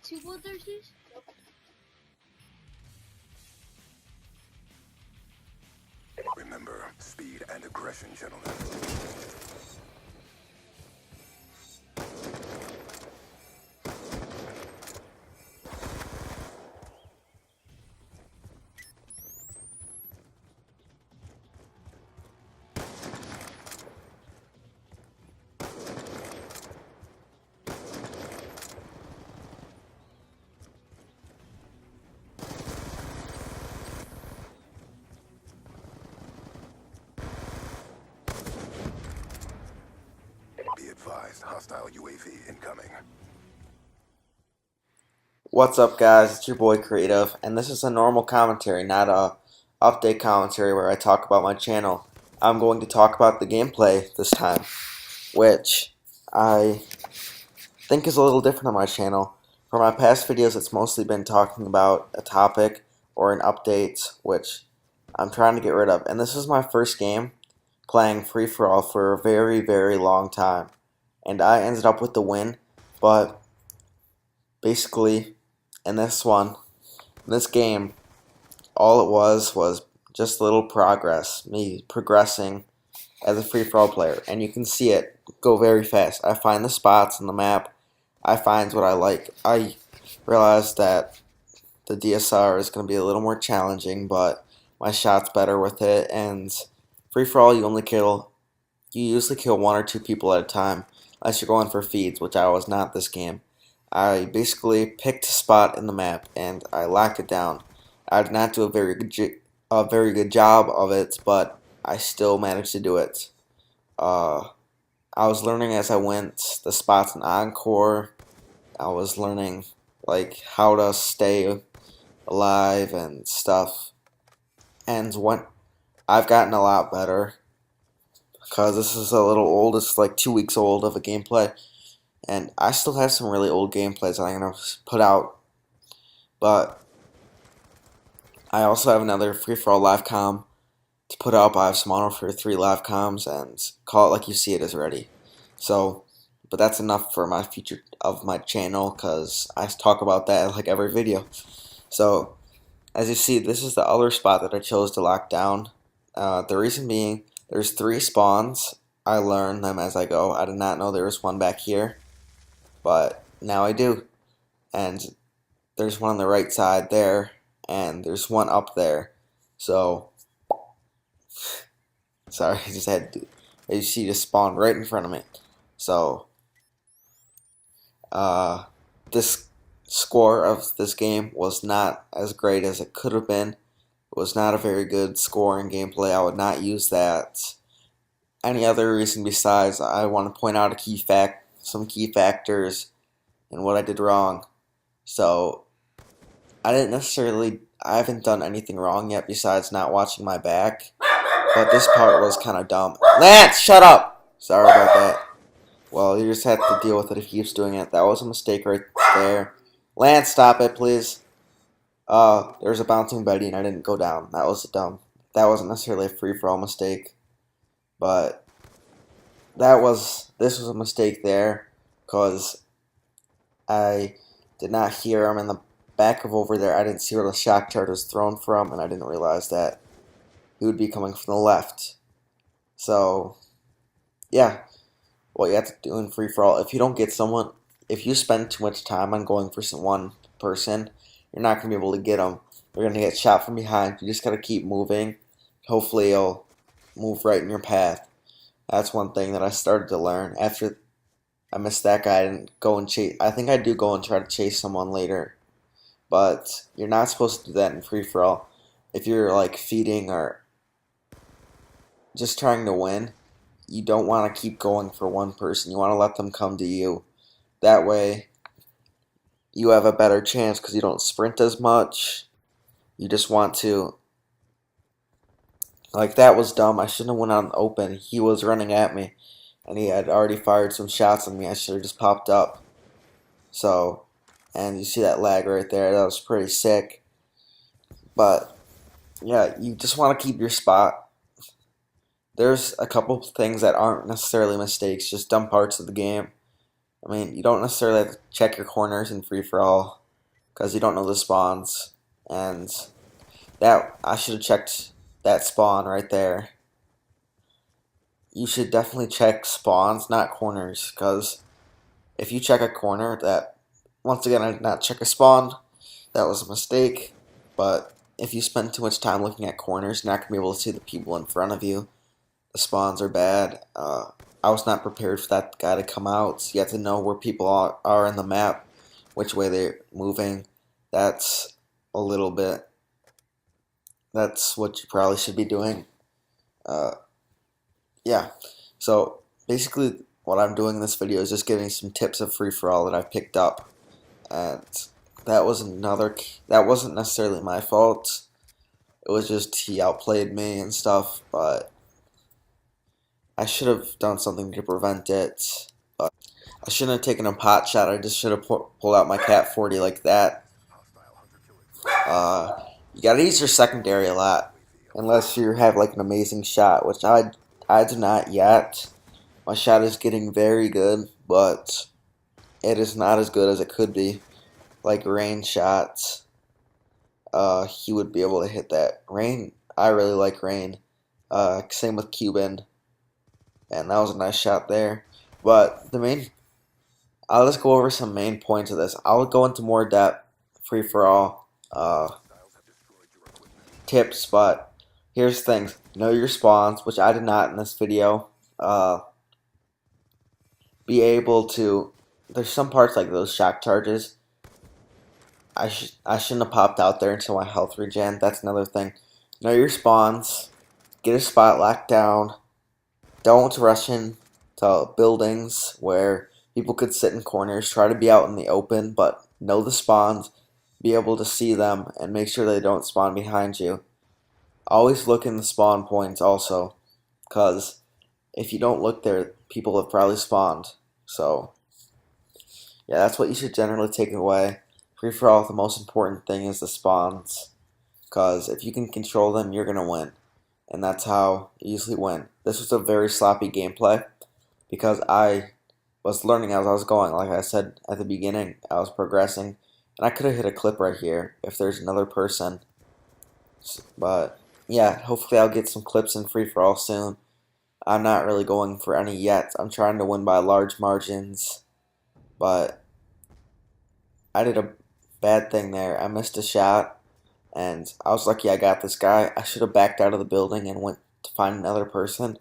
two bloodthirsties? Remember, speed and aggression, gentlemen. Be advised, hostile UAV incoming. What's up, guys? It's your boy Creative, and this is a normal commentary, not a update commentary where I talk about my channel. I'm going to talk about the gameplay this time, which I think is a little different on my channel. For my past videos, it's mostly been talking about a topic or an update, which I'm trying to get rid of. And this is my first game playing free-for-all for a very, very long time. And I ended up with the win, but basically in this game, all it was just a little progress, me progressing as a free-for-all player, and you can see it go very fast. I find the spots on the map, I find what I like. I realized that the DSR is going to be a little more challenging, but my shot's better with it, and free-for-all you usually kill one or two people at a time, unless you're going for feeds, which I was not this game. I basically picked a spot in the map and I locked it down. I did not do a very good job of it, but I still managed to do it. I was learning as I went the spots in Encore. I was learning like how to stay alive and stuff. And when I've gotten a lot better, because this is a little old. It's like 2 weeks old of a gameplay. And I still have some really old gameplays that I'm going to put out. But I also have another free-for-all live com to put up. I have some Modern Warfare 3 live comms, and Call It Like You See It is ready. So, but that's enough for my future of my channel, because I talk about that in like every video. So, as you see, this is the other spot that I chose to lock down. The reason being, there's 3 spawns. I learned them as I go. I did not know there was one back here, but now I do. And there's one on the right side there, and there's one up there. So, sorry, I just had to, as you see, just spawned right in front of me. So, this score of this game was not as great as it could have been. It was not a very good score in gameplay. I would not use that. Any other reason besides, I want to point out some key factors and what I did wrong. So, I haven't done anything wrong yet besides not watching my back. But this part was kind of dumb. Lance, shut up! Sorry about that. Well, you just have to deal with it if he keeps doing it. That was a mistake right there. Lance, stop it, please. There's a bouncing Betty and I didn't go down. That was dumb. That wasn't necessarily a free-for-all mistake. But this was a mistake there, because I did not hear him in the back of over there. I didn't see where the shock charge was thrown from, and I didn't realize that he would be coming from the left. So, yeah, what you have to do in free-for-all, if you spend too much time on going for one person, you're not going to be able to get them. You're going to get shot from behind. You just got to keep moving. Hopefully, you'll move right in your path. That's one thing that I started to learn. After I missed that guy, I didn't go and chase. I think I do go and try to chase someone later. But you're not supposed to do that in free-for-all. If you're like feeding or just trying to win, you don't want to keep going for one person. You want to let them come to you. That way, you have a better chance because you don't sprint as much. You just want to. Like, that was dumb. I shouldn't have went out in the open. He was running at me, and he had already fired some shots on me. I should have just popped up. So, and you see that lag right there. That was pretty sick. But, yeah, you just want to keep your spot. There's a couple things that aren't necessarily mistakes, just dumb parts of the game. I mean, you don't necessarily have to check your corners in free for all because you don't know the spawns. And that I should have checked that spawn right there. You should definitely check spawns, not corners, because if you check a corner, that once again I did not check a spawn. That was a mistake. But if you spend too much time looking at corners, you're not gonna be able to see the people in front of you. The spawns are bad. I was not prepared for that guy to come out. You have to know where people are in the map, which way they're moving. That's a little bit. That's what you probably should be doing. Uh, yeah. So basically, what I'm doing in this video is just giving some tips of free for all that I've picked up, and that was another. That wasn't necessarily my fault. It was just he outplayed me and stuff, but I should have done something to prevent it. But I shouldn't have taken a pot shot. I just should have pulled out my Cat 40 like that. You gotta use your secondary a lot, unless you have like an amazing shot, which I do not yet. My shot is getting very good, but it is not as good as it could be. Like range shots, he would be able to hit that. Rain, I really like Rain. Same with Cuban, and that was a nice shot there. But I'll just go over some main points of this. I'll go into more depth, free for all tips, but here's things. Know your spawns, which I did not in this video. Be able to. There's some parts like those shock charges. I shouldn't have popped out there until my health regen. That's another thing. Know your spawns. Get a spot locked down. Don't rush into buildings where people could sit in corners. Try to be out in the open, but know the spawns. Be able to see them and make sure they don't spawn behind you. Always look in the spawn points also, because if you don't look there, people have probably spawned. So, yeah, that's what you should generally take away. Free for all, the most important thing is the spawns, because if you can control them, you're going to win. And that's how you usually win. This was a very sloppy gameplay, because I was learning as I was going. Like I said at the beginning, I was progressing, and I could have hit a clip right here if there's another person. But yeah, hopefully I'll get some clips in free for all soon. I'm not really going for any yet. I'm trying to win by large margins, but I did a bad thing there. I missed a shot, and I was lucky I got this guy. I should have backed out of the building and went to find another person.